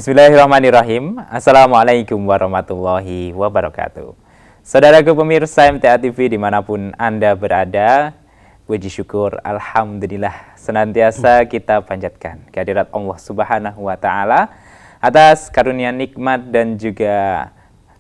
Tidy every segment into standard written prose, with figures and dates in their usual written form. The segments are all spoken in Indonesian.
Bismillahirrahmanirrahim. Assalamualaikum warahmatullahi wabarakatuh. Saudaraku pemirsa MTA TV dimanapun Anda berada, puji syukur Alhamdulillah senantiasa kita panjatkan kehadirat Allah Subhanahu wa Ta'ala atas karunia nikmat dan juga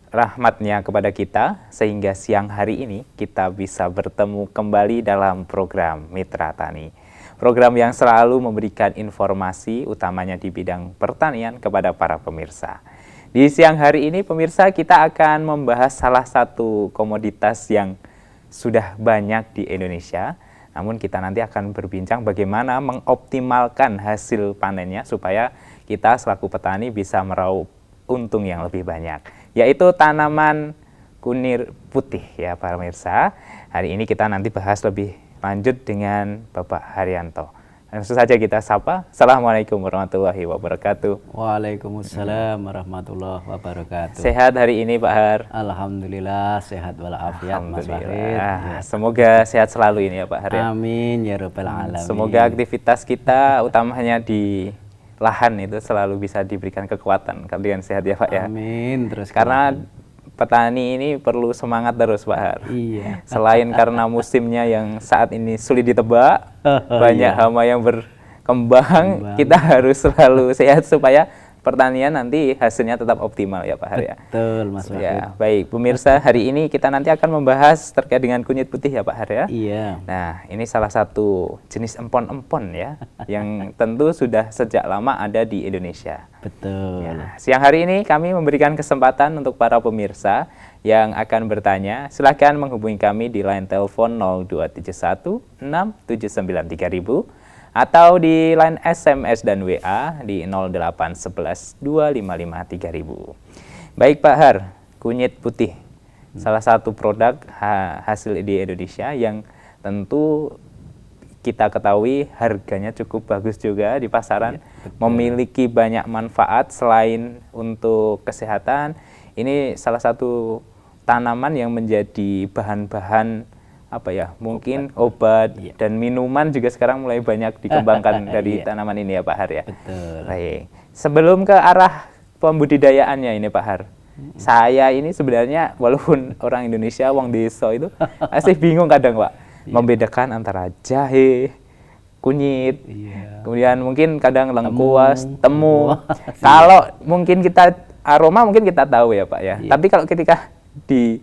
rahmatnya kepada kita, sehingga siang hari ini kita bisa bertemu kembali dalam program Mitra Tani. Program yang selalu memberikan informasi utamanya di bidang pertanian kepada para pemirsa. Di siang hari ini pemirsa, kita akan membahas salah satu komoditas yang sudah banyak di Indonesia. Namun kita nanti akan berbincang bagaimana mengoptimalkan hasil panennya supaya kita selaku petani bisa meraup untung yang lebih banyak, yaitu tanaman kunir putih ya para pemirsa. Hari ini kita nanti bahas lebih lanjut dengan Bapak Haryanto. Langsung saja kita sapa. Assalamualaikum warahmatullahi wabarakatuh. Waalaikumsalam warahmatullahi wabarakatuh. Sehat hari ini Pak Har? Alhamdulillah sehat walafiat Mas Farid. Ya. Semoga sehat selalu ini ya Pak Har ya. Amin ya rabbal alamin. Semoga aktivitas kita utamanya di lahan itu selalu bisa diberikan kekuatan dengan sehat ya Pak ya. Amin terus. Karena petani ini perlu semangat terus Pak Har. Iya. Selain karena musimnya yang saat ini sulit ditebak, banyak hama yang berkembang, kita harus selalu sehat supaya pertanian nanti hasilnya tetap optimal ya Pak Har ya. Betul Mas Farid. Ya, baik pemirsa, hari ini kita nanti akan membahas terkait dengan kunyit putih ya Pak Har ya. Iya. Nah, ini salah satu jenis empon-empon ya, yang tentu sudah sejak lama ada di Indonesia. Betul. Ya, siang hari ini kami memberikan kesempatan untuk para pemirsa yang akan bertanya. Silakan menghubungi kami di line telepon 0271 679 3000 atau di line SMS dan WA di 0811 255 3000. Baik Pak Har, kunyit putih salah satu produk hasil di Indonesia yang tentu kita ketahui harganya cukup bagus juga di pasaran, memiliki banyak manfaat selain untuk kesehatan. Ini salah satu tanaman yang menjadi bahan-bahan mungkin obat dan minuman juga sekarang mulai banyak dikembangkan dari tanaman ini ya Pak Har ya. Betul. Baik. Sebelum ke arah pembudidayaannya ini Pak Har, saya ini sebenarnya walaupun orang Indonesia, wong desa itu masih bingung kadang Pak, membedakan antara jahe, kunyit, kemudian mungkin kadang lengkuas, temu. Kalau mungkin kita aroma mungkin kita tahu ya Pak ya. Tapi kalau ketika di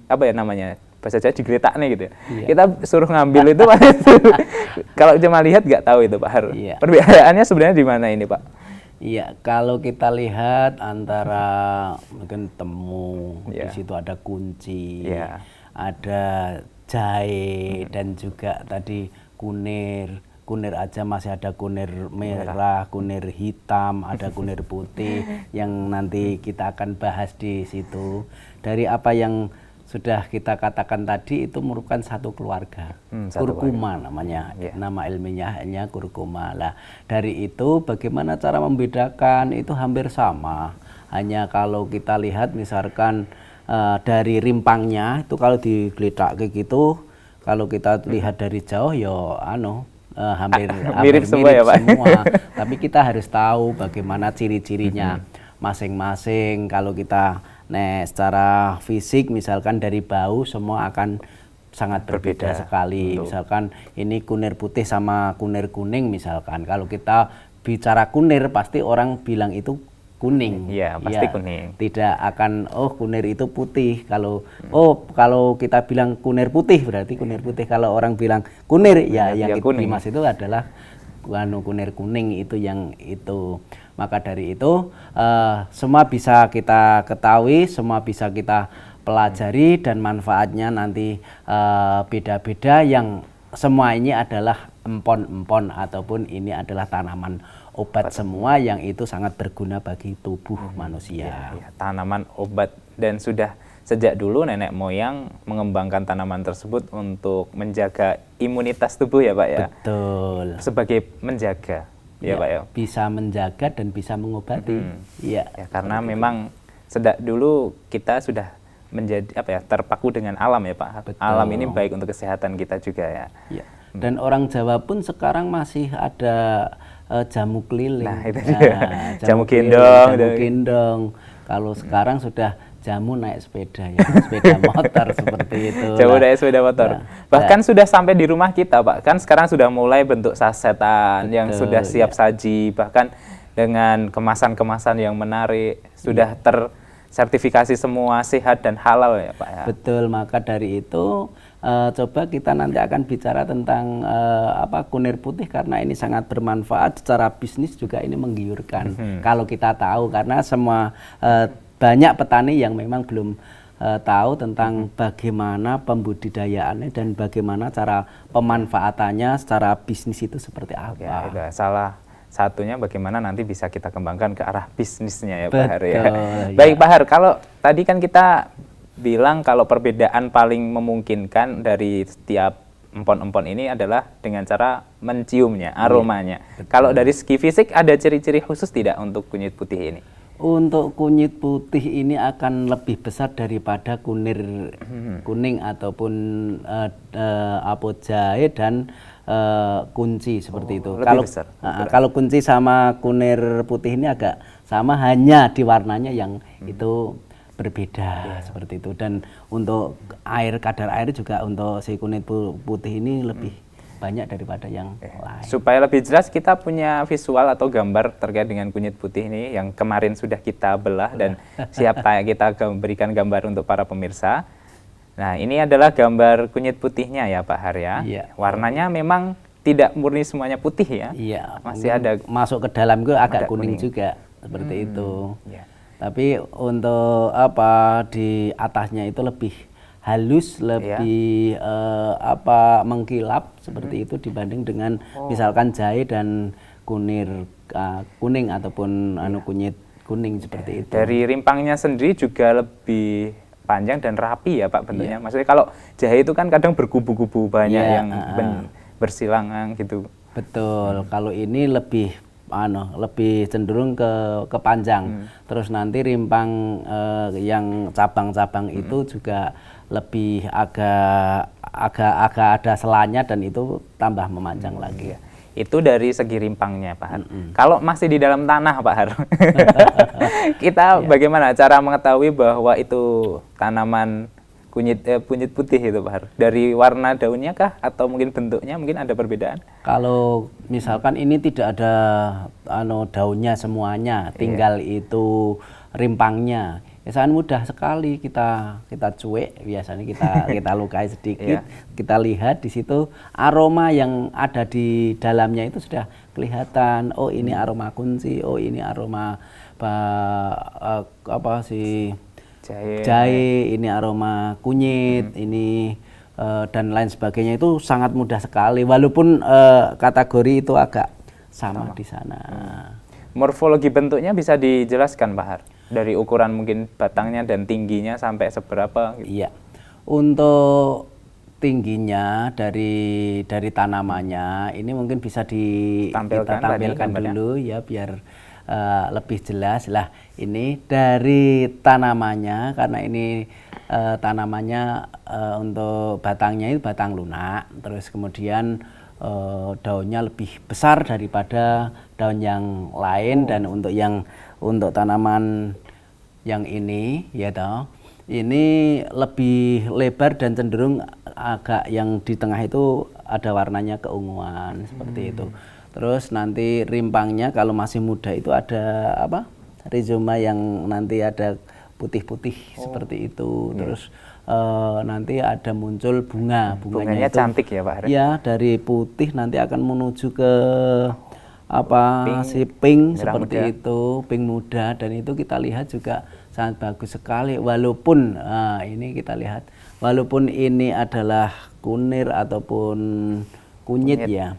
bahasa Jawa digeletak nih gitu ya. Kita suruh ngambil itu kalau cuma lihat nggak tahu itu Pak Har. Perbedaannya sebenarnya di mana ini Pak? Iya, kalau kita lihat antara mungkin temu, di situ ada kunci, ada jahe dan juga tadi kunir. Kunir aja masih ada kunir merah, kunir hitam, ada kunir putih yang nanti kita akan bahas di situ. Dari apa yang sudah kita katakan tadi itu merupakan satu keluarga, kurkuma namanya, nama ilmiahnya kurkuma. Lah dari itu bagaimana cara membedakan itu hampir sama. Hanya kalau kita lihat misalkan dari rimpangnya itu kalau digeletak kayak gitu, kalau kita lihat dari jauh ya hampir mirip semua ya Pak. Tapi kita harus tahu bagaimana ciri-cirinya masing-masing. Kalau kita secara fisik misalkan dari bau semua akan sangat berbeda sekali. Misalkan ini kunir putih sama kunir kuning misalkan. Kalau kita bicara kunir pasti orang bilang itu kuning. Iya, pasti kuning. Tidak akan kunir itu putih. Kalau kalau kita bilang kunir putih berarti kunir putih. Kalau orang bilang kunir yang kita mas itu adalah kunir kuning itu yang itu. Maka dari itu semua bisa kita ketahui, semua bisa kita pelajari dan manfaatnya nanti beda-beda. Yang semua ini adalah empon-empon ataupun ini adalah tanaman obat semua yang itu sangat berguna bagi tubuh manusia. Tanaman obat dan sudah sejak dulu nenek moyang mengembangkan tanaman tersebut untuk menjaga imunitas tubuh ya Pak ya. Betul. Sebagai menjaga. Ya Pak ya. Bisa menjaga dan bisa mengobati. Karena memang sejak dulu kita sudah menjadi terpaku dengan alam ya Pak. Betul. Alam ini baik untuk kesehatan kita juga ya. Dan orang Jawa pun sekarang masih ada jamu keliling. Nah, itu dia. Jamu gendong. Jamu gendong. Kalau sekarang sudah jamu naik sepeda ya, sepeda motor seperti itu. Jamu naik sepeda motor. Bahkan sudah sampai di rumah kita, Pak. Kan sekarang sudah mulai bentuk sasetan yang sudah siap saji, bahkan dengan kemasan-kemasan yang menarik, sudah tersertifikasi semua sehat dan halal ya, Pak ya. Betul, maka dari itu coba kita nanti akan bicara tentang kunir putih karena ini sangat bermanfaat secara bisnis juga ini menggiurkan. Kalau kita tahu karena semua banyak petani yang memang belum tahu tentang bagaimana pembudidayaannya dan bagaimana cara pemanfaatannya secara bisnis itu seperti apa. Ya, itu salah satunya bagaimana nanti bisa kita kembangkan ke arah bisnisnya ya Pak Har ya. Baik Pak Har, kalau tadi kan kita bilang kalau perbedaan paling memungkinkan dari setiap empon-empon ini adalah dengan cara menciumnya, aromanya. Kalau dari segi fisik ada ciri-ciri khusus tidak untuk kunyit putih ini? Untuk kunyit putih ini akan lebih besar daripada kunir kuning ataupun jahe dan kunci seperti itu. Kalau kunci sama kunir putih ini agak sama, hanya di warnanya yang itu berbeda seperti itu. Dan untuk kadar air juga untuk si kunyit putih ini lebih banyak daripada yang lain. Supaya lebih jelas kita punya visual atau gambar terkait dengan kunyit putih ini yang kemarin sudah kita belah dan siap kita berikan gambar untuk para pemirsa. Nah, ini adalah gambar kunyit putihnya ya Pak Har ya. Warnanya memang tidak murni semuanya putih ya. Iya. Masih ada masuk ke dalam itu agak kuning juga seperti itu. Tapi untuk di atasnya itu lebih halus, lebih mengkilap seperti itu dibanding dengan misalkan jahe dan kunir kuning ataupun kunyit kuning seperti itu. Dari rimpangnya sendiri juga lebih panjang dan rapi ya Pak bentuknya. Maksudnya kalau jahe itu kan kadang berkubu-kubu banyak yang bersilangan gitu. Betul. Kalau ini lebih cenderung ke panjang. Terus nanti rimpang yang cabang-cabang itu juga lebih agak ada selanya dan itu tambah memanjang lagi. Itu dari segi rimpangnya Pak Har. Kalau masih di dalam tanah Pak Har, kita bagaimana cara mengetahui bahwa itu tanaman kunyit putih itu Pak Har? Dari warna daunnya kah atau mungkin bentuknya mungkin ada perbedaan? Kalau misalkan ini tidak ada daunnya semuanya, tinggal itu rimpangnya. Ya sangat mudah sekali kita cuek, biasanya kita lukai sedikit, kita lihat di situ aroma yang ada di dalamnya itu sudah kelihatan. Oh ini aroma kunci, oh ini aroma jahe, ini aroma kunyit, ini dan lain sebagainya. Itu sangat mudah sekali walaupun kategori itu agak sama di sana. Morfologi bentuknya bisa dijelaskan Pak Har? Dari ukuran mungkin batangnya dan tingginya sampai seberapa? Gitu. Iya, untuk tingginya dari tanamannya ini mungkin bisa kita tampilkan dulu ya biar lebih jelas. Lah ini dari tanamannya, karena ini tanamannya untuk batangnya itu batang lunak, terus kemudian daunnya lebih besar daripada daun yang lain. Dan untuk tanaman yang ini ini lebih lebar dan cenderung agak yang di tengah itu ada warnanya keunguan seperti itu. Terus nanti rimpangnya kalau masih muda itu ada rizoma yang nanti ada putih-putih seperti itu. Terus nanti ada muncul bunganya itu, cantik ya Pak? Ya, dari putih nanti akan menuju ke pink seperti muda. Itu pink muda, dan itu kita lihat juga sangat bagus sekali walaupun ini kita lihat walaupun ini adalah kunir ataupun kunyit. Ya.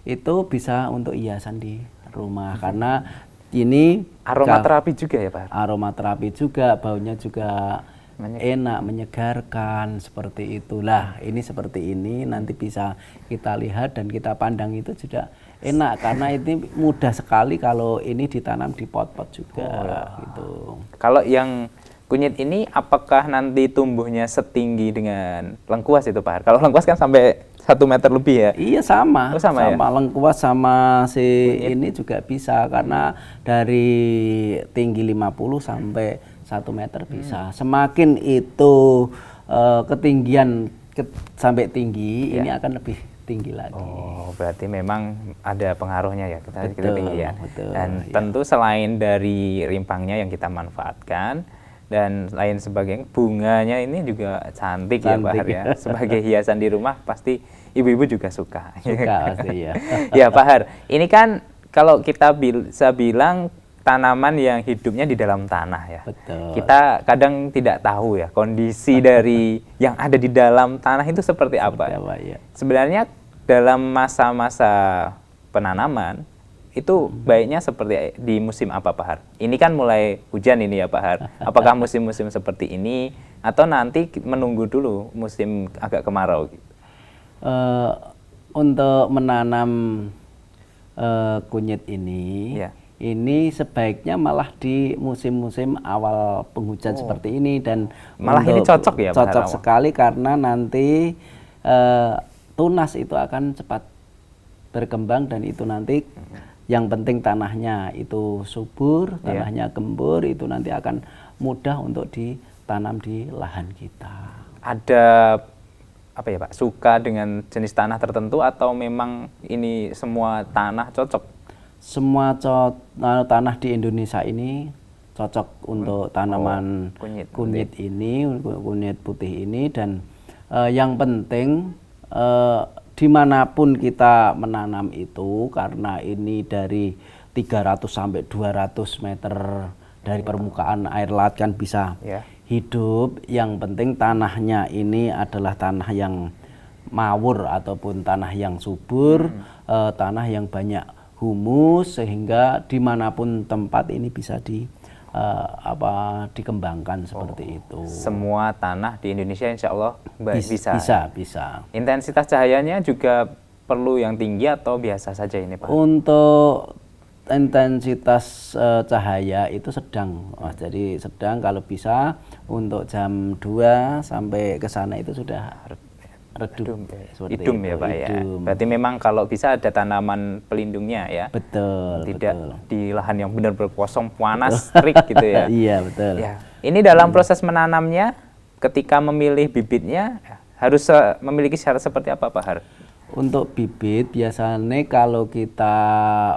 Itu bisa untuk hiasan di rumah karena ini aromaterapi juga ya Pak? Aromaterapi juga, baunya juga enak, menyegarkan seperti itulah. Ini seperti ini nanti bisa kita lihat dan kita pandang itu juga enak karena ini mudah sekali kalau ini ditanam di pot-pot juga gitu. Kalau yang kunyit ini apakah nanti tumbuhnya setinggi dengan lengkuas itu Pak Har? Kalau lengkuas kan sampai 1 meter lebih ya? Iya sama, Oh, sama ya? lengkuas sama si ini juga bisa karena dari tinggi 50 sampai 1 meter bisa. Semakin itu ketinggian sampai tinggi, ini akan lebih tinggi lagi. Oh, berarti memang ada pengaruhnya ya kita tinggi ya. Betul, Dan tentu selain dari rimpangnya yang kita manfaatkan dan lain sebagainya, bunganya ini juga cantik ya Pak Har ya. Sebagai hiasan di rumah pasti ibu-ibu juga suka. Suka pasti ya. Ya Pak Har, ini kan kalau kita bisa bilang tanaman yang hidupnya di dalam tanah ya. Betul. Kita kadang tidak tahu ya kondisi dari yang ada di dalam tanah itu seperti apa. Ya. Sebenarnya dalam masa-masa penanaman itu baiknya seperti di musim apa Pak Har? Ini kan mulai hujan ini ya Pak Har. Apakah musim-musim seperti ini atau nanti menunggu dulu musim agak kemarau? Untuk menanam kunyit ini, ini sebaiknya malah di musim-musim awal penghujan seperti ini dan malah ini cocok ya Pak Har? Cocok sekali karena nanti tunas itu akan cepat berkembang dan itu nanti yang penting tanahnya itu subur, tanahnya gembur, itu nanti akan mudah untuk ditanam di lahan kita. Ada apa ya Pak, suka dengan jenis tanah tertentu atau memang ini semua tanah cocok? Semua tanah di Indonesia ini cocok untuk tanaman kunyit ini, kunyit putih ini, dan yang penting dimanapun kita menanam itu, karena ini dari 300 sampai 200 meter dari permukaan air laut kan bisa hidup. Yang penting tanahnya ini adalah tanah yang mawur ataupun tanah yang subur, tanah yang banyak humus, sehingga dimanapun tempat ini bisa dikembangkan seperti itu. Semua tanah di Indonesia insya Allah bisa. Intensitas cahayanya juga perlu yang tinggi atau biasa saja ini Pak? Untuk intensitas cahaya itu sedang, jadi sedang, kalau bisa untuk jam 2 sampai ke sana itu sudah redup ya Pak ya. Berarti memang kalau bisa ada tanaman pelindungnya ya. Betul. Tidak di lahan yang benar berkosong panas terik gitu ya. Iya betul. Ya. Ini dalam proses menanamnya, ketika memilih bibitnya harus memiliki syarat seperti apa Pak Har? Untuk bibit biasanya kalau kita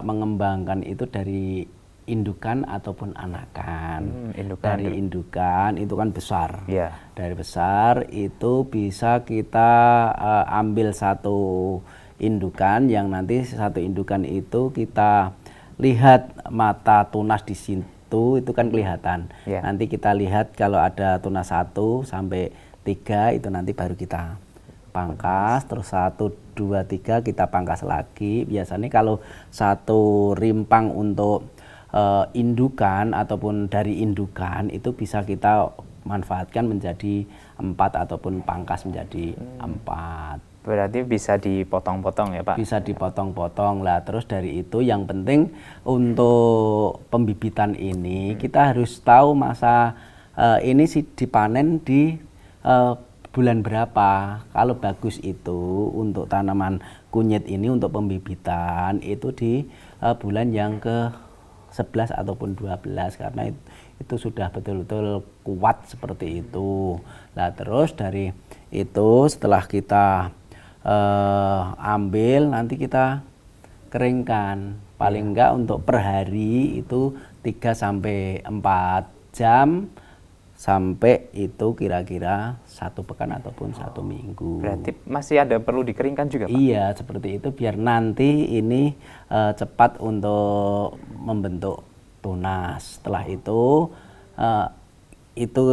mengembangkan itu dari indukan ataupun anakan. Dari indukan itu kan besar. Dari besar itu bisa kita ambil satu indukan, yang nanti satu indukan itu kita lihat mata tunas di situ, itu kan kelihatan. Nanti kita lihat kalau ada tunas 1 sampai 3 itu nanti baru kita pangkas, terus 1, 2, 3 kita pangkas lagi. Biasanya kalau satu rimpang untuk indukan ataupun dari indukan itu bisa kita manfaatkan menjadi 4 ataupun pangkas menjadi 4. Berarti bisa dipotong-potong ya Pak? Bisa dipotong-potong lah. Terus dari itu yang penting untuk pembibitan ini kita harus tahu masa ini dipanen di bulan berapa. Kalau bagus itu untuk tanaman kunyit ini untuk pembibitan itu di bulan yang ke 11 ataupun 12, karena itu sudah betul-betul kuat seperti itu. Nah terus dari itu setelah kita ambil, nanti kita keringkan. Paling enggak untuk per hari itu 3 sampai 4 jam, sampai itu kira-kira 1 pekan ataupun 1 minggu. Berarti masih ada perlu dikeringkan juga Pak? Iya seperti itu, biar nanti ini cepat untuk membentuk tunas. Setelah itu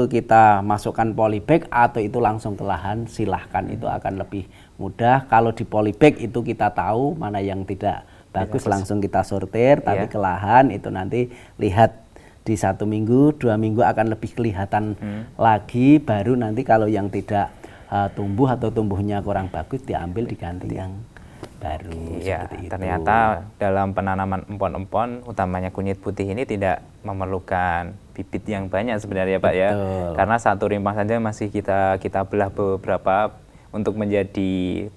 kita masukkan polybag atau itu langsung ke lahan, silahkan, itu akan lebih mudah. Kalau di polybag itu kita tahu mana yang tidak bagus, langsung kita sortir. Tapi ke lahan itu nanti lihat di 1 minggu, 2 minggu akan lebih kelihatan lagi. Baru nanti kalau yang tidak tumbuh atau tumbuhnya kurang bagus diambil, diganti yang baru. Ya, Seperti itu. ternyata dalam penanaman empon-empon, utamanya kunyit putih ini tidak memerlukan bibit yang banyak sebenarnya Pak ya. Betul. Karena satu rimpang saja masih kita belah beberapa untuk menjadi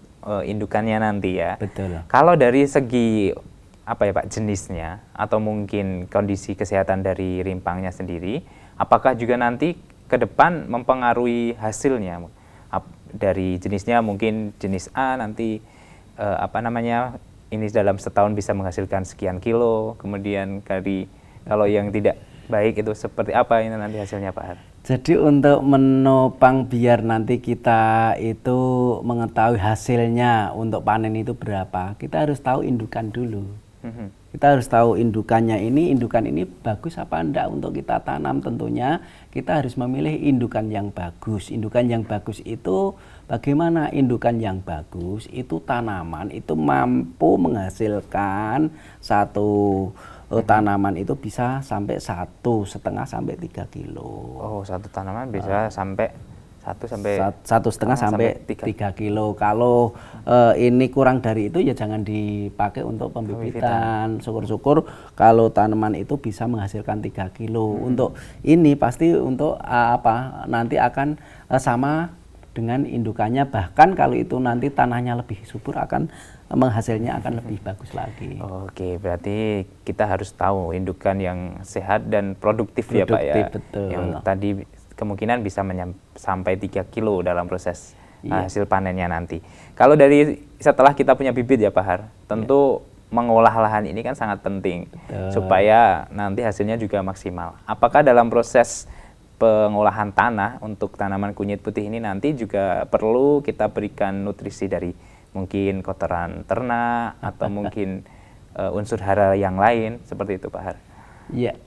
indukannya nanti ya. Betul. Kalau dari segi apa ya Pak, jenisnya atau mungkin kondisi kesehatan dari rimpangnya sendiri, apakah juga nanti ke depan mempengaruhi hasilnya? Dari jenisnya mungkin jenis A nanti ini dalam setahun bisa menghasilkan sekian kilo, kemudian kalau yang tidak baik itu seperti apa ini nanti hasilnya Pak Har? Jadi untuk menopang biar nanti kita itu mengetahui hasilnya untuk panen itu berapa, kita harus tahu indukan dulu. Kita harus tahu indukan ini bagus apa enggak untuk kita tanam. Tentunya kita harus memilih indukan yang bagus. Indukan yang bagus itu bagaimana? Indukan yang bagus itu tanaman itu mampu menghasilkan satu tanaman itu bisa sampai 1,5 sampai 3 kilo. Oh, satu tanaman bisa sampai 1,5 sampai 3 kilo. Kalau ini kurang dari itu ya jangan dipakai untuk pembibitan. Syukur-syukur kalau tanaman itu bisa menghasilkan 3 kilo. Untuk ini pasti untuk nanti akan sama dengan indukannya, bahkan kalau itu nanti tanahnya lebih subur akan menghasilnya akan lebih bagus lagi. Oke, berarti kita harus tahu indukan yang sehat dan produktif ya Pak ya. Betul. Yang tadi kemungkinan bisa sampai 3 kilo dalam proses hasil panennya nanti. Kalau dari setelah kita punya bibit ya Pak Har, tentu mengolah lahan ini kan sangat penting. Supaya nanti hasilnya juga maksimal. Apakah dalam proses pengolahan tanah untuk tanaman kunyit putih ini nanti juga perlu kita berikan nutrisi dari mungkin kotoran ternak atau mungkin unsur hara yang lain seperti itu Pak Har? Iya.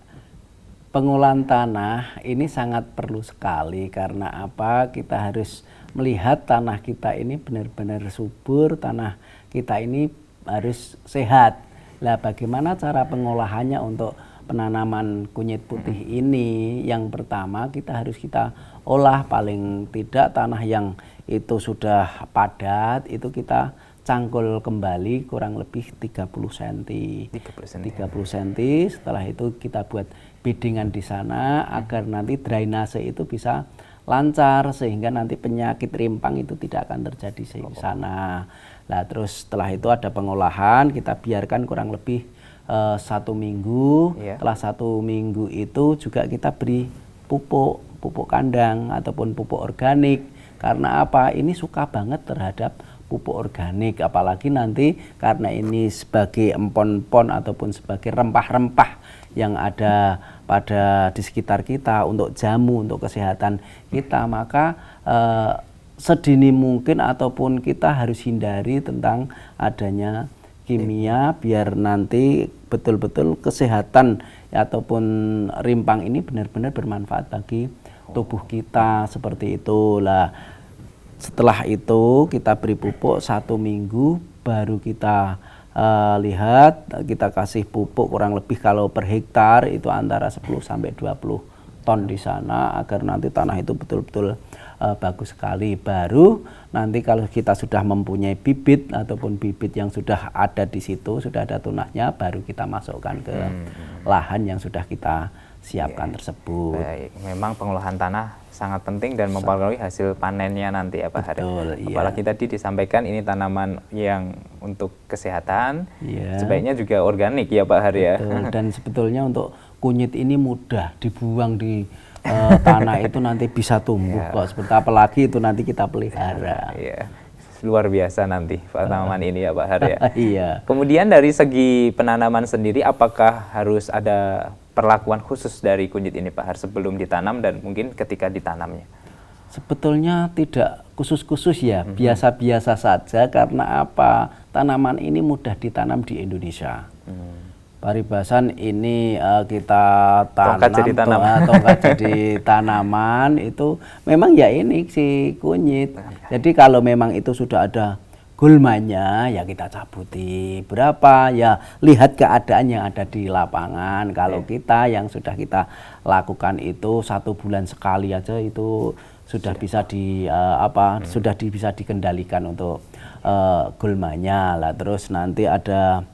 Pengolahan tanah ini sangat perlu sekali karena apa? Kita harus melihat tanah kita ini benar-benar subur, tanah kita ini harus sehat. Lah bagaimana cara pengolahannya untuk penanaman kunyit putih ini? Yang pertama kita olah paling tidak tanah yang itu sudah padat itu kita cangkul kembali kurang lebih 30 cm. 30 cm. Setelah itu kita buat bedingan di sana agar nanti drainase itu bisa lancar sehingga nanti penyakit rimpang itu tidak akan terjadi di sana. Nah, terus setelah itu ada pengolahan, kita biarkan kurang lebih 1 minggu. Setelah 1 minggu itu juga kita beri pupuk kandang ataupun pupuk organik. Karena apa? Ini suka banget terhadap pupuk organik, apalagi nanti karena ini sebagai empon-empon ataupun sebagai rempah-rempah yang ada di sekitar kita untuk jamu, untuk kesehatan kita, maka sedini mungkin ataupun kita harus hindari tentang adanya kimia biar nanti betul-betul kesehatan ataupun rimpang ini benar-benar bermanfaat bagi tubuh kita seperti itu. Lah setelah itu kita beri pupuk 1 minggu baru kita lihat, kita kasih pupuk kurang lebih kalau per hektar itu antara 10 sampai 20 ton di sana agar nanti tanah itu betul-betul bagus sekali. Baru nanti kalau kita sudah mempunyai bibit ataupun bibit yang sudah ada di situ, sudah ada tunahnya, baru kita masukkan ke lahan yang sudah kita siapkan tersebut. Baik, memang pengolahan tanah sangat penting dan mempengaruhi hasil panennya nanti ya Pak Har. Apalagi tadi disampaikan ini tanaman yang untuk kesehatan, sebaiknya juga organik ya Pak Har ya. Dan sebetulnya untuk kunyit ini mudah dibuang di tanah itu nanti bisa tumbuh kok. Seperti apalagi itu nanti kita pelihara. Luar biasa nanti tanaman ini ya Pak Har ya. Kemudian dari segi penanaman sendiri, apakah harus ada perlakuan khusus dari kunyit ini Pak Har sebelum ditanam dan mungkin ketika ditanamnya? Sebetulnya tidak khusus-khusus ya, biasa-biasa saja karena apa? Tanaman ini mudah ditanam di Indonesia. Paribasan ini kita tanam, tongkat jadi tanaman itu memang ya ini si kunyit. Jadi kalau memang itu sudah ada gulmanya ya kita cabuti, berapa ya lihat keadaan yang ada di lapangan. Kalau kita yang sudah kita lakukan itu 1 bulan sekali aja itu sudah bisa bisa dikendalikan untuk gulmanya lah. Terus nanti ada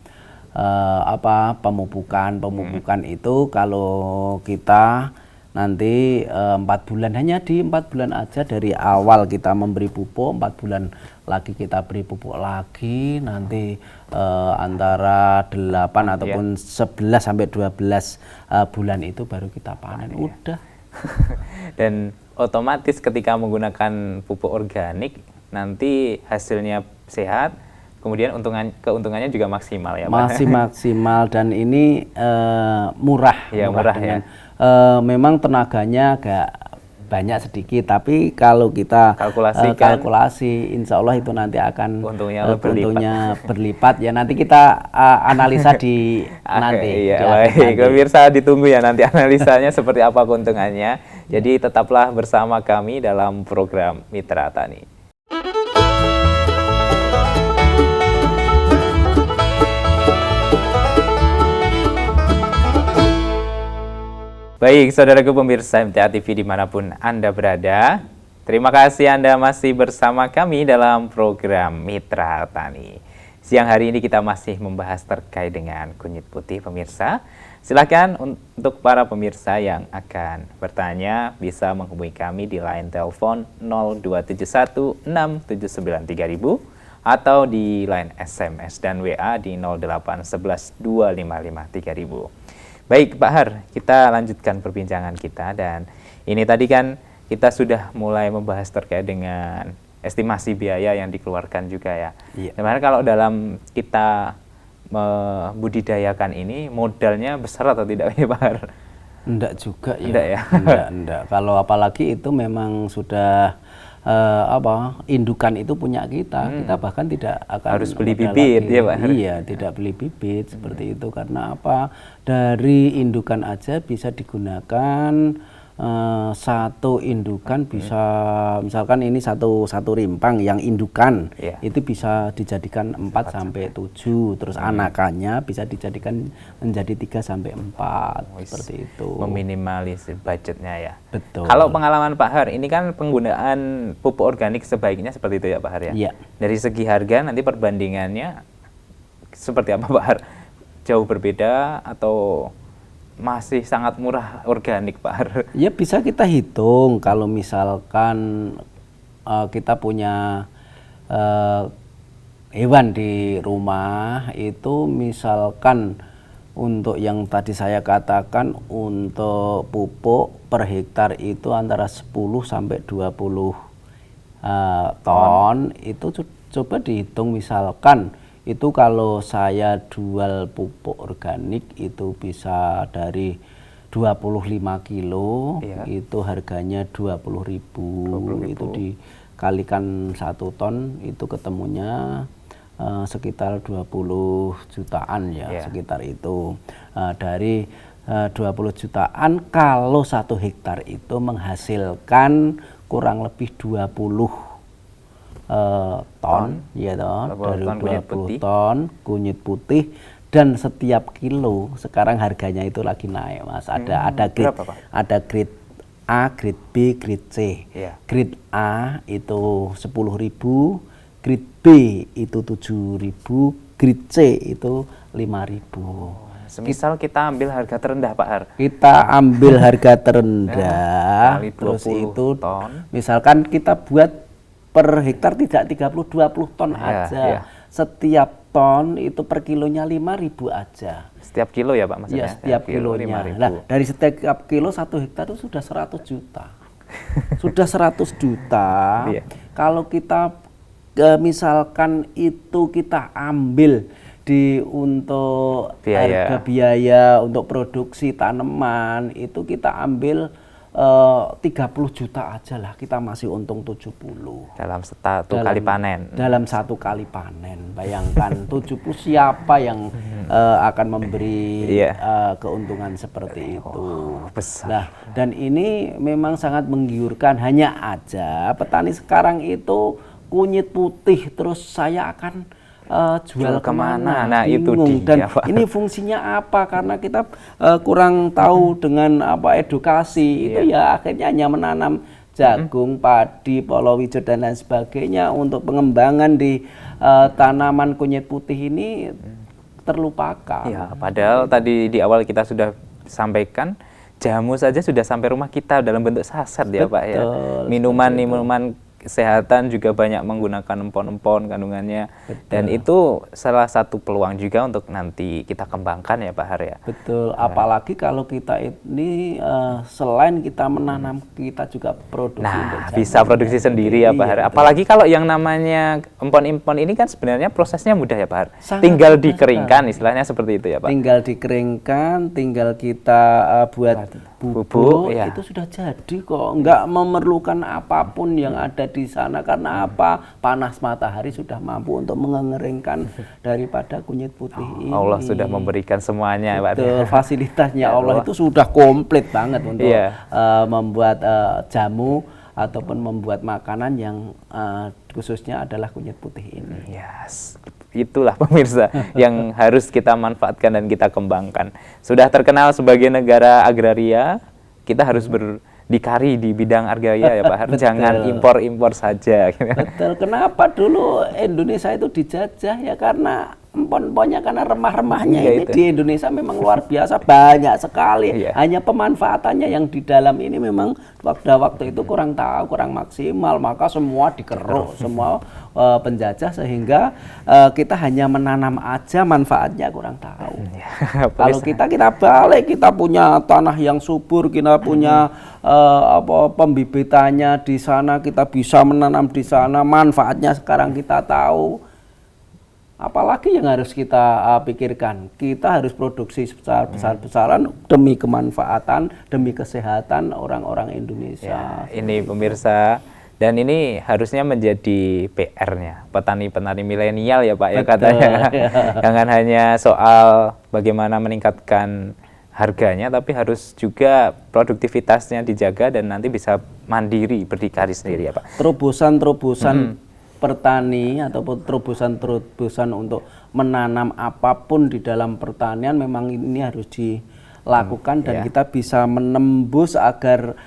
pemupukan itu kalau kita nanti 4 bulan, hanya di 4 bulan aja, dari awal kita memberi pupuk, 4 bulan lagi kita beri pupuk lagi, nanti antara 8 ataupun 11 sampai 12 bulan itu baru kita panen. Udah. Dan otomatis ketika menggunakan pupuk organik nanti hasilnya sehat, kemudian keuntungannya juga maksimal ya Pak? Masih maksimal, dan ini murah. Ya, murah dengan, ya. Memang tenaganya agak banyak sedikit, tapi kalau kita kalkulasi, insya Allah itu nanti akan untungnya berlipat. Ya nanti kita analisa di nanti. Iya, baik. Pemirsa ditunggu ya nanti analisanya seperti apa keuntungannya. Jadi tetaplah bersama kami dalam program Mitra Tani. Baik, saudaraku pemirsa MTA TV dimanapun Anda berada, terima kasih Anda masih bersama kami dalam program Mitra Tani. Siang hari ini kita masih membahas terkait dengan kunyit putih pemirsa. Silakan untuk para pemirsa yang akan bertanya bisa menghubungi kami di line telepon 02716793000 atau di line SMS dan WA di 08112553000. Baik Pak Har, kita lanjutkan perbincangan kita, dan ini tadi kan kita sudah mulai membahas terkait dengan estimasi biaya yang dikeluarkan juga ya. Iya. Sebenarnya kalau dalam kita membudidayakan ini modalnya besar atau tidak Pak Har? Enggak juga ya. Enggak ya? Enggak. Kalau apalagi itu memang sudah indukan itu punya kita bahkan tidak akan harus beli bibit lagi. Ya Pak. Iya, tidak beli bibit seperti itu, karena dari indukan aja bisa digunakan satu indukan bisa, misalkan ini satu rimpang yang indukan itu bisa dijadikan 4 sampai 7, terus anakannya bisa dijadikan menjadi 3 sampai 4 seperti itu. Meminimalisir budgetnya ya. Betul. Kalau pengalaman Pak Har, ini kan penggunaan pupuk organik sebaiknya seperti itu ya Pak Har ya. Iya. Dari segi harga nanti perbandingannya seperti apa Pak Har? Jauh berbeda atau masih sangat murah organik Pak Har? Ya bisa kita hitung kalau misalkan kita punya hewan di rumah itu, misalkan untuk yang tadi saya katakan untuk pupuk per hektar itu antara 10 sampai 20 ton, itu coba dihitung, misalkan itu kalau saya jual pupuk organik itu bisa dari 25 kilo, itu harganya 20.000, itu dikalikan 1 ton itu ketemunya sekitar 20 jutaan ya, sekitar itu. Dari 20 jutaan kalau 1 hektar itu menghasilkan kurang lebih 20 ton, ya toh, dari 20 ton kunyit putih, dan setiap kilo sekarang harganya itu lagi naik Mas. Ada grade A, grade B, grade C. Grade A itu 10.000, grade B itu 7.000, grade C itu 5.000. Semisal kita ambil harga terendah Pak Har. Kita ambil harga terendah, terus itu ton. Misalkan kita buat per hektar tidak 30-20 ton aja. Setiap ton itu per kilonya 5.000 aja. Setiap kilo ya Pak maksudnya? Iya, setiap kilonya. Nah, dari setiap kilo 1 hektar itu sudah 100 juta. Sudah 100 juta. Kalau kita misalkan itu kita ambil untuk harga biaya untuk produksi tanaman, itu kita ambil 30 juta aja lah, kita masih untung 70 dalam satu kali panen. Dalam 1 kali panen, bayangkan 70 siapa yang akan memberi keuntungan seperti itu. Besar. Nah, dan ini memang sangat menggiurkan. Hanya aja petani sekarang itu kunyit putih, terus saya akan jual kemana? Nah, bingung. itu dia, dan ini fungsinya apa? Karena kita kurang tahu dengan edukasi itu, ya akhirnya hanya menanam jagung, padi, palawija dan lain sebagainya untuk pengembangan di tanaman kunyit putih ini terlupakan. Ya, padahal tadi di awal kita sudah sampaikan jamu saja sudah sampai rumah kita dalam bentuk saset ya Pak ya. Minuman kesehatan juga banyak menggunakan empon-empon kandungannya. Betul. Dan itu salah satu peluang juga untuk nanti kita kembangkan ya Pak Har ya. Betul, apalagi kalau kita ini selain kita menanam, kita juga produksi. Nah, bisa produksi sendiri ya Pak Har. Apalagi kalau yang namanya empon-empon ini kan sebenarnya prosesnya mudah ya Pak Har. Tinggal dikeringkan, istilahnya seperti itu ya Pak. Tinggal dikeringkan, tinggal kita buat bubuk, itu sudah jadi kok. Nggak memerlukan apapun yang ada di sana, karena apa? Panas matahari sudah mampu untuk mengeringkan daripada kunyit putih ini. Allah sudah memberikan semuanya. Betul, fasilitasnya Allah itu sudah komplit banget untuk membuat jamu ataupun membuat makanan yang khususnya adalah kunyit putih ini. Yes. Itulah pemirsa yang harus kita manfaatkan dan kita kembangkan. Sudah terkenal sebagai negara agraria, kita harus berdikari di bidang agraria ya Pak Har. Jangan impor-impor saja. Betul. Kenapa dulu Indonesia itu dijajah ya? Karena empon-emponnya, karena remah-remahnya ini di Indonesia memang luar biasa banyak sekali. Hanya pemanfaatannya yang di dalam ini memang waktu itu kurang tahu, kurang maksimal, maka semua dikeruk, semua penjajah, sehingga kita hanya menanam aja, manfaatnya kurang tahu. Kalau kita balik, kita punya tanah yang subur, kita punya pembibitannya di sana, kita bisa menanam di sana, manfaatnya sekarang kita tahu. Apalagi yang harus kita pikirkan, kita harus produksi besar-besaran demi kemanfaatan, demi kesehatan orang-orang Indonesia. Ya, ini pemirsa, dan ini harusnya menjadi PR-nya petani-petani milenial ya Pak ya katanya. Jangan hanya soal bagaimana meningkatkan harganya, tapi harus juga produktivitasnya dijaga dan nanti bisa mandiri, berdikari sendiri ya Pak. Terobosan pertani ataupun terobosan untuk menanam apapun di dalam pertanian memang ini harus dilakukan dan kita bisa menembus agar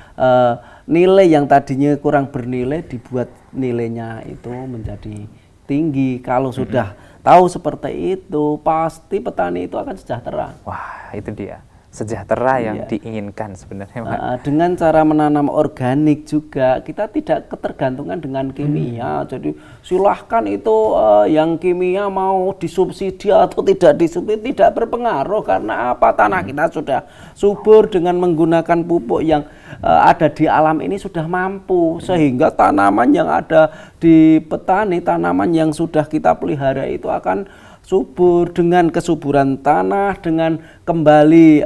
nilai yang tadinya kurang bernilai dibuat nilainya itu menjadi tinggi. Kalau sudah tahu seperti itu, pasti petani itu akan sejahtera. Wah, itu dia. Sejahtera yang diinginkan sebenarnya Pak. Dengan cara menanam organik juga kita tidak ketergantungan dengan kimia. Jadi silahkan itu yang kimia mau disubsidi atau tidak disubsidi tidak berpengaruh, karena apa? Tanah kita sudah subur dengan menggunakan pupuk yang ada di alam ini sudah mampu, sehingga tanaman yang ada di petani, tanaman yang sudah kita pelihara itu akan subur. Dengan kesuburan tanah, dengan kembali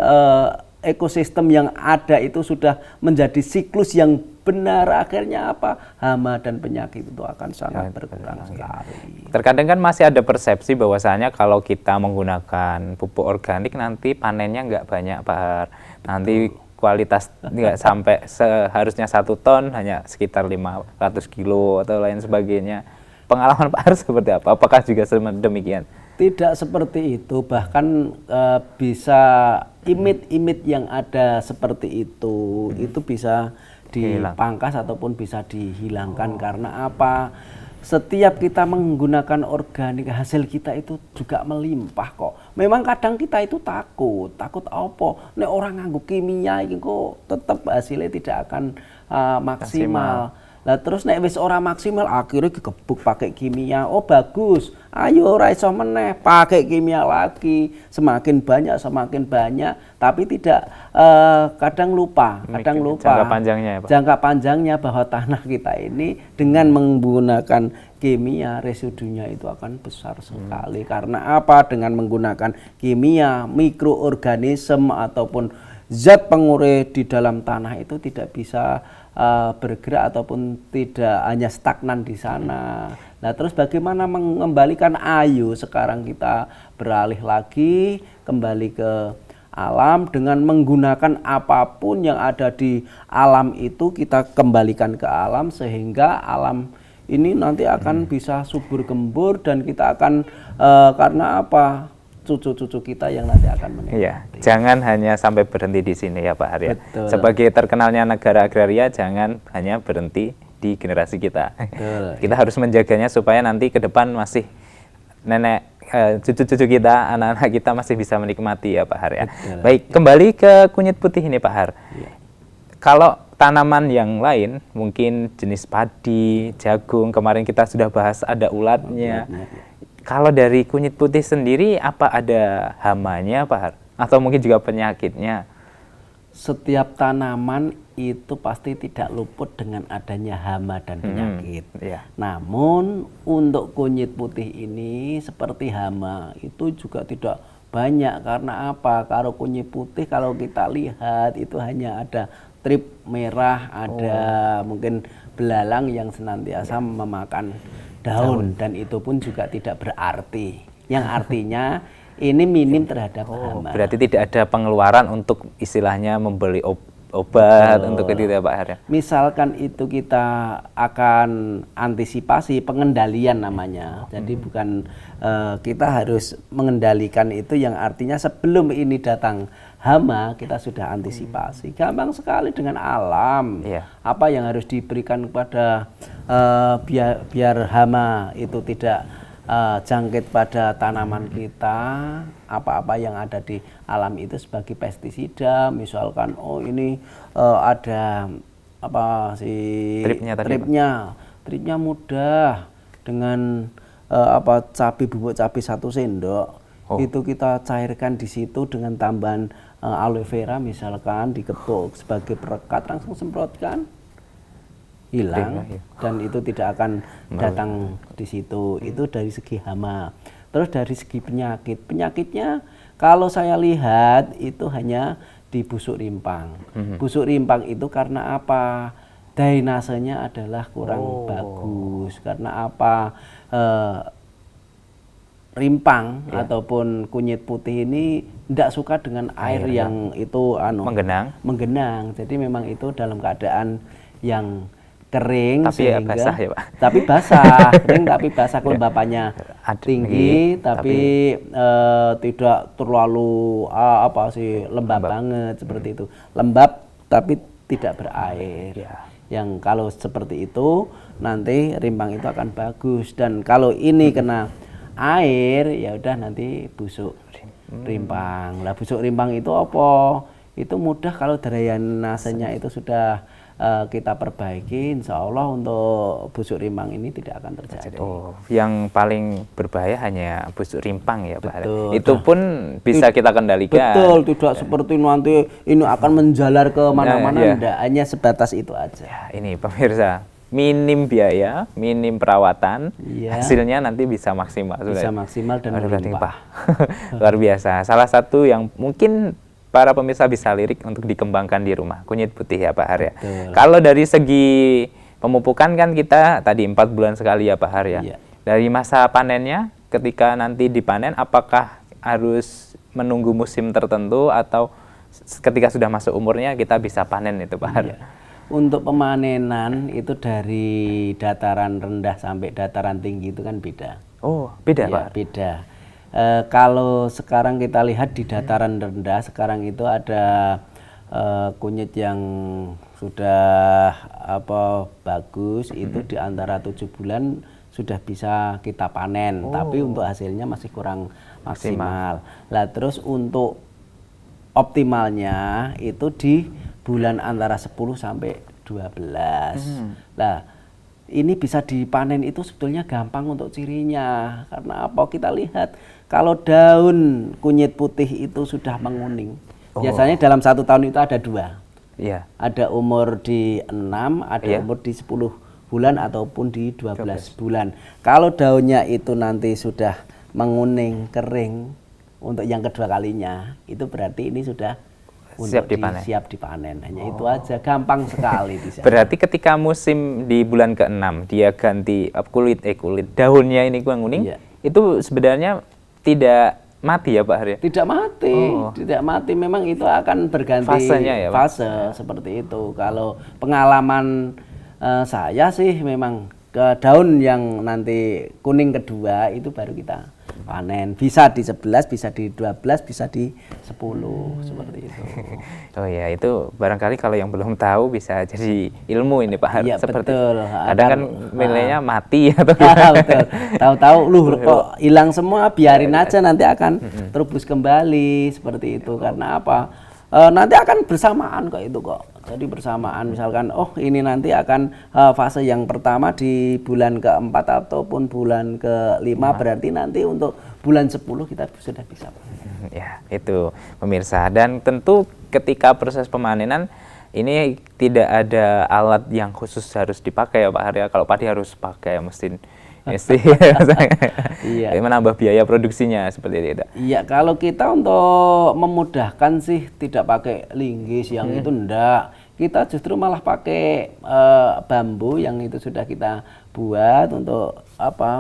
ekosistem yang ada itu sudah menjadi siklus yang benar, akhirnya apa? Hama dan penyakit itu akan sangat berkurang sekali. Terkadang kan masih ada persepsi bahwasanya kalau kita menggunakan pupuk organik nanti panennya nggak banyak Pak Har. Nanti kualitas nggak sampai seharusnya 1 ton, hanya sekitar 500 kilo atau lain sebagainya. Pengalaman Pak Har seperti apa? Apakah juga demikian? Tidak seperti itu, bahkan bisa imit-imit yang ada seperti itu bisa dipangkas ataupun bisa dihilangkan. Karena apa? Setiap kita menggunakan organik, hasil kita itu juga melimpah kok. Memang kadang kita itu takut apa? Nek orang nganggo kimia iki kok tetap hasilnya tidak akan maksimal. Lah terus nek wis ora maksimal akhirnya digebuk pakai kimia. Oh bagus, ayo ora iso meneh pakai kimia lagi. Semakin banyak tapi tidak kadang lupa jangka panjangnya ya Pak. Jangka panjangnya bahwa tanah kita ini dengan menggunakan kimia residunya itu akan besar sekali. Karena apa? Dengan menggunakan kimia, mikroorganisme ataupun zat pengurus di dalam tanah itu tidak bisa bergerak ataupun tidak hanya stagnan di sana. Nah terus bagaimana mengembalikan? Ayo sekarang kita beralih lagi kembali ke alam dengan menggunakan apapun yang ada di alam itu, kita kembalikan ke alam sehingga alam ini nanti akan bisa subur gembur dan kita akan karena apa? cucu-cucu kita yang nanti akan menikmati. Iya, jangan hanya sampai berhenti di sini ya Pak Har ya. Betul. Sebagai terkenalnya negara agraria, jangan hanya berhenti di generasi kita. Betul. Kita harus menjaganya supaya nanti ke depan masih nenek, cucu-cucu kita, anak-anak kita masih bisa menikmati ya Pak Har ya. Betul. Baik, kembali ke kunyit putih ini Pak Har. Iya. Kalau tanaman yang lain, mungkin jenis padi, jagung, kemarin kita sudah bahas ada ulatnya. Kalau dari kunyit putih sendiri, apa ada hamanya Pak Har? Atau mungkin juga penyakitnya? Setiap tanaman itu pasti tidak luput dengan adanya hama dan penyakit. Namun untuk kunyit putih ini seperti hama itu juga tidak banyak. Karena apa? Kalau kunyit putih kalau kita lihat itu hanya ada trip merah, ada mungkin belalang yang senantiasa memakan daun, dan itu pun juga tidak berarti. Yang artinya ini minim terhadap hama. Berarti tidak ada pengeluaran untuk istilahnya membeli obat untuk itu ya Pak Har ya? Misalkan itu kita akan antisipasi pengendalian namanya. Jadi bukan kita harus mengendalikan itu, yang artinya sebelum ini datang hama kita sudah antisipasi. Gampang sekali dengan alam. Apa yang harus diberikan kepada biar hama itu tidak jangkit pada tanaman kita, apa-apa yang ada di alam itu sebagai pestisida. Misalkan ini ada apa sih tripnya mudah dengan bubuk cabai 1 sendok. Itu kita cairkan di situ dengan tambahan aloe vera misalkan, diketuk sebagai perekat, langsung semprotkan, hilang, dan itu tidak akan datang di situ. Itu dari segi hama. Terus dari segi penyakitnya kalau saya lihat itu hanya di busuk rimpang. Busuk rimpang itu karena apa? Drainasenya adalah kurang bagus. Karena apa? Rimpang ataupun kunyit putih ini tidak suka dengan air yang itu menggenang. Jadi memang itu dalam keadaan yang kering, tapi sehingga basah ya Pak. Tapi basah, kering tapi basah, kelembapannya tinggi, tapi tidak terlalu lembab banget seperti itu. Lembab tapi tidak berair. Yang kalau seperti itu nanti rimpang itu akan bagus, dan kalau ini kena air ya udah nanti busuk rimpang. Lah busuk rimpang itu apa? Itu mudah kalau drainasenya itu sudah kita perbaiki, insya Allah untuk busuk rimpang ini tidak akan terjadi. Yang paling berbahaya hanya busuk rimpang ya Pak. Itu pun bisa kita kendalikan. Betul, tidak seperti nanti ini akan menjalar ke mana-mana, enggak, hanya sebatas itu aja. Ini pemirsa, minim biaya, minim perawatan, hasilnya nanti bisa maksimal. Bisa maksimal dan melimpah. Luar biasa. Salah satu yang mungkin para pemirsa bisa lirik untuk dikembangkan di rumah, kunyit putih ya Pak Har ya. Kalau dari segi pemupukan kan kita tadi 4 bulan sekali ya Pak Har ya. Dari masa panennya, ketika nanti dipanen, apakah harus menunggu musim tertentu atau ketika sudah masuk umurnya kita bisa panen itu Pak Har? Untuk pemanenan itu dari dataran rendah sampai dataran tinggi itu kan beda. Beda Pak? Beda. Kalau sekarang kita lihat di dataran rendah, sekarang itu ada kunyit yang sudah bagus, itu di antara 7 bulan sudah bisa kita panen, tapi untuk hasilnya masih kurang maksimal. Lah terus untuk optimalnya itu di bulan antara 10 sampai 12. Lah ini bisa dipanen itu sebetulnya gampang untuk cirinya. Karena apa? Kita lihat kalau daun kunyit putih itu sudah menguning. Biasanya dalam 1 tahun itu ada 2. Ada umur di 6, ada umur di 10 bulan ataupun di 12 bulan. Kalau daunnya itu nanti sudah menguning, kering untuk yang kedua kalinya, itu berarti ini sudah siap dipanen. Hanya itu aja, gampang sekali bisa. Berarti ketika musim di bulan ke-6 dia ganti kulit daunnya ini menguning, itu sebenarnya tidak mati ya Pak Har ya? Tidak mati, tidak mati. Memang itu akan berganti fasenya ya Pak? Fase seperti itu. Kalau pengalaman saya sih memang ke daun yang nanti kuning kedua itu baru kita panen. Bisa di 11, bisa di 12, bisa di 10 seperti itu. Oh ya, itu barangkali kalau yang belum tahu bisa jadi ilmu ini Pak Har. Iya, Seperti betul. kadang kan nilainya mati atau betul. Tahu-tahu kok hilang semua, biarin aja nanti akan terubus kembali seperti itu. Karena apa? Nanti akan bersamaan kok itu kok. Jadi bersamaan, misalkan ini nanti akan fase yang pertama di bulan keempat ataupun bulan kelima, berarti nanti untuk bulan 10 kita sudah bisa. Ya, itu pemirsa. Dan tentu ketika proses pemanenan ini tidak ada alat yang khusus harus dipakai ya Pak Har ya. Kalau padi harus pakai mesin iya. Menambah biaya produksinya seperti itu. Iya, kalau kita untuk memudahkan sih tidak pakai linggis yang itu enggak. Kita justru malah pakai bambu yang itu sudah kita buat untuk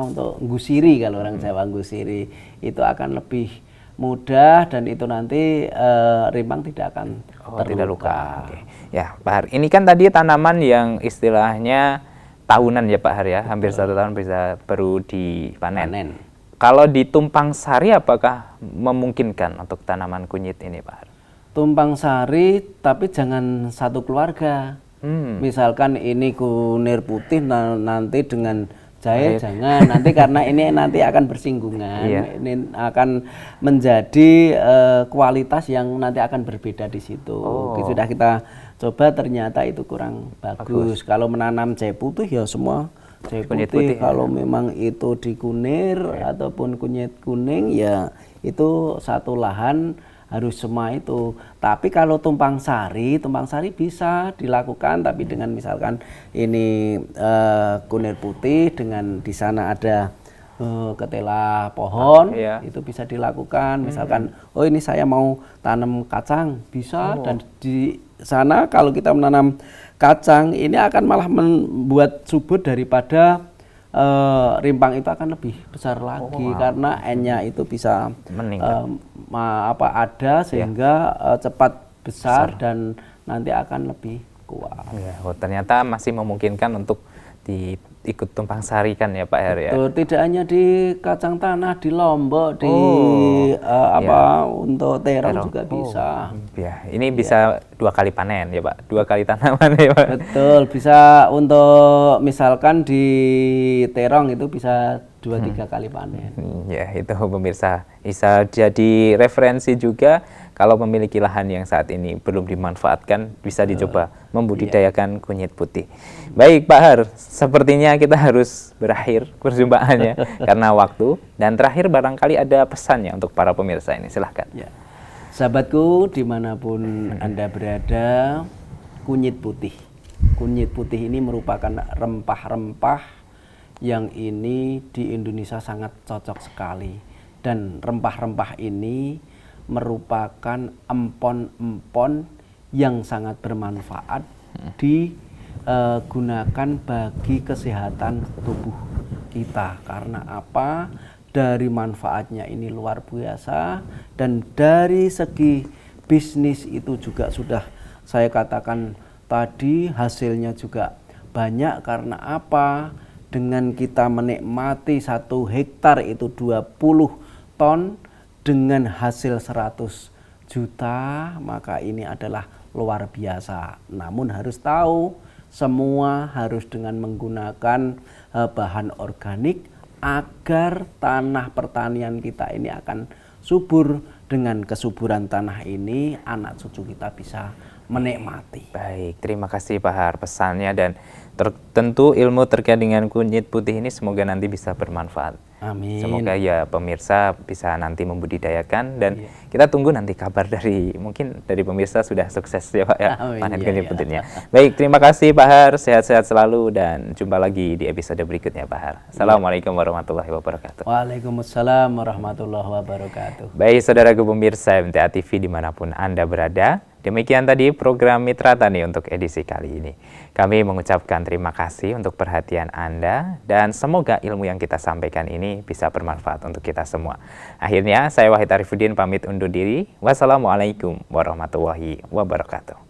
untuk gusiri, kalau orang Jawa gusiri. Itu akan lebih mudah dan itu nanti rimbang tidak akan terluka. Tidak luka. Oke. Ya, Pak Har. Ini kan tadi tanaman yang istilahnya tahunan ya Pak Har ya, hampir 1 tahun bisa baru dipanen. Kalau di Tumpang Sari apakah memungkinkan untuk tanaman kunyit ini Pak Har? Tumpang Sari tapi jangan satu keluarga. Misalkan ini kunir putih nanti dengan jahe jangan, nanti karena ini nanti akan bersinggungan. Ini akan menjadi kualitas yang nanti akan berbeda di situ. Sudah kita coba ternyata itu kurang bagus. Kalau menanam jahe putih ya semua jahe putih. Kalau memang itu di kunir ataupun kunyit kuning ya itu satu lahan harus semua itu. Tapi kalau tumpang sari bisa dilakukan, tapi dengan misalkan ini kunir putih dengan di sana ada ketela pohon, itu bisa dilakukan. Misalkan ini saya mau tanam kacang, bisa. Dan di sana kalau kita menanam kacang ini akan malah membuat subur daripada rimpang itu akan lebih besar lagi karena N-nya itu bisa ada sehingga cepat besar dan nanti akan lebih kuat. Ternyata masih memungkinkan untuk ikut tumpang sari kan ya Pak Har ya. Tidak hanya di kacang tanah, di Lombok, di untuk terong juga bisa. Ini bisa 2 kali panen ya Pak, 2 kali tanaman ya Pak. Betul, bisa untuk misalkan di terong itu bisa 2-3 kali panen. Ya, itu pemirsa bisa jadi referensi juga kalau memiliki lahan yang saat ini belum dimanfaatkan, bisa dicoba membudidayakan kunyit putih. Baik Pak Har, sepertinya kita harus berakhir perjumpaannya karena waktu. Dan terakhir barangkali ada pesannya untuk para pemirsa ini, silahkan. Ya. Sahabatku dimanapun Anda berada, kunyit putih. Kunyit putih ini merupakan rempah-rempah yang ini di Indonesia sangat cocok sekali. Dan rempah-rempah ini merupakan empon-empon yang sangat bermanfaat digunakan bagi kesehatan tubuh kita. Karena apa? Dari manfaatnya ini luar biasa, dan dari segi bisnis itu juga sudah saya katakan tadi hasilnya juga banyak. Karena apa? Dengan kita menikmati 1 hektar itu 20 ton dengan hasil 100 juta, maka ini adalah luar biasa. Namun harus tahu, semua harus dengan menggunakan bahan organik agar tanah pertanian kita ini akan subur. Dengan kesuburan tanah ini, anak cucu kita bisa menikmati. Baik, terima kasih Pak Har pesannya, dan tentu ilmu terkait dengan kunyit putih ini semoga nanti bisa bermanfaat. Amin. Semoga ya pemirsa bisa nanti membudidayakan, dan kita tunggu nanti kabar mungkin dari pemirsa sudah sukses ya Pak ya panen kunyit putihnya. Baik, terima kasih Pak Har, sehat-sehat selalu dan jumpa lagi di episode berikutnya Pak Har. Assalamualaikum warahmatullahi wabarakatuh. Waalaikumsalam warahmatullahi wabarakatuh. Baik saudaraku pemirsa MTA TV dimanapun Anda berada, demikian tadi program Mitra Tani untuk edisi kali ini. Kami mengucapkan terima kasih untuk perhatian Anda, dan semoga ilmu yang kita sampaikan ini bisa bermanfaat untuk kita semua. Akhirnya, saya Wahid Arifuddin pamit undur diri. Wassalamualaikum warahmatullahi wabarakatuh.